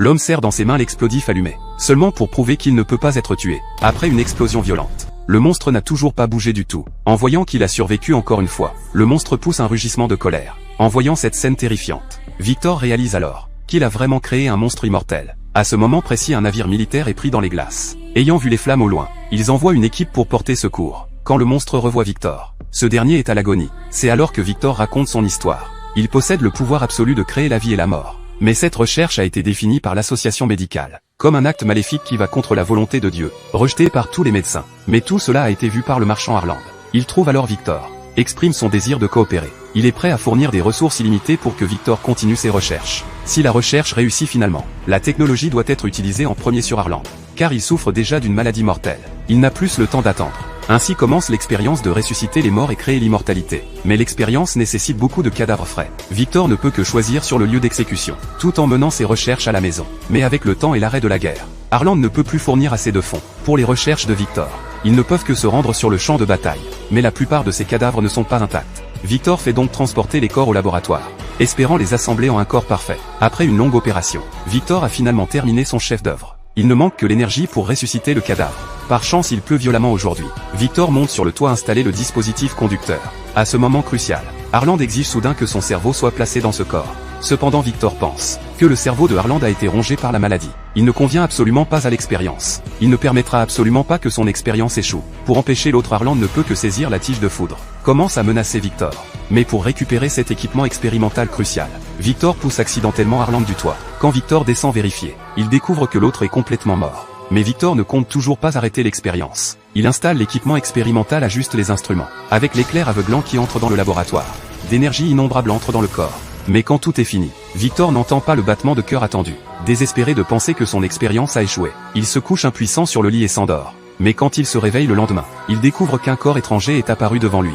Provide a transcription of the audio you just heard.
L'homme serre dans ses mains l'explosif allumé, seulement pour prouver qu'il ne peut pas être tué. Après une explosion violente, le monstre n'a toujours pas bougé du tout. En voyant qu'il a survécu encore une fois, le monstre pousse un rugissement de colère. En voyant cette scène terrifiante, Victor réalise alors qu'il a vraiment créé un monstre immortel. À ce moment précis, un navire militaire est pris dans les glaces. Ayant vu les flammes au loin, ils envoient une équipe pour porter secours. Quand le monstre revoit Victor, ce dernier est à l'agonie. C'est alors que Victor raconte son histoire. Il possède le pouvoir absolu de créer la vie et la mort. Mais cette recherche a été définie par l'association médicale comme un acte maléfique qui va contre la volonté de Dieu, rejeté par tous les médecins. Mais tout cela a été vu par le marchand Harland. Il trouve alors Victor, exprime son désir de coopérer. Il est prêt à fournir des ressources illimitées pour que Victor continue ses recherches. Si la recherche réussit finalement, la technologie doit être utilisée en premier sur Harland, car il souffre déjà d'une maladie mortelle. Il n'a plus le temps d'attendre. Ainsi commence l'expérience de ressusciter les morts et créer l'immortalité. Mais l'expérience nécessite beaucoup de cadavres frais. Victor ne peut que choisir sur le lieu d'exécution, tout en menant ses recherches à la maison. Mais avec le temps et l'arrêt de la guerre, Harland ne peut plus fournir assez de fonds pour les recherches de Victor. Ils ne peuvent que se rendre sur le champ de bataille. Mais la plupart de ces cadavres ne sont pas intacts. Victor fait donc transporter les corps au laboratoire, espérant les assembler en un corps parfait. Après une longue opération, Victor a finalement terminé son chef-d'œuvre. Il ne manque que l'énergie pour ressusciter le cadavre. Par chance, il pleut violemment aujourd'hui. Victor monte sur le toit installer le dispositif conducteur. À ce moment crucial, Harland exige soudain que son cerveau soit placé dans ce corps. Cependant, Victor pense que le cerveau de Harland a été rongé par la maladie. Il ne convient absolument pas à l'expérience. Il ne permettra absolument pas que son expérience échoue. Pour empêcher l'autre, Harland ne peut que saisir la tige de foudre. Commence à menacer Victor. Mais pour récupérer cet équipement expérimental crucial, Victor pousse accidentellement Harland du toit. Quand Victor descend vérifier, il découvre que l'autre est complètement mort. Mais Victor ne compte toujours pas arrêter l'expérience. Il installe l'équipement expérimental, ajuste les instruments. Avec l'éclair aveuglant qui entre dans le laboratoire, d'énergie innombrable entre dans le corps. Mais quand tout est fini, Victor n'entend pas le battement de cœur attendu. Désespéré de penser que son expérience a échoué, il se couche impuissant sur le lit et s'endort. Mais quand il se réveille le lendemain, il découvre qu'un corps étranger est apparu devant lui.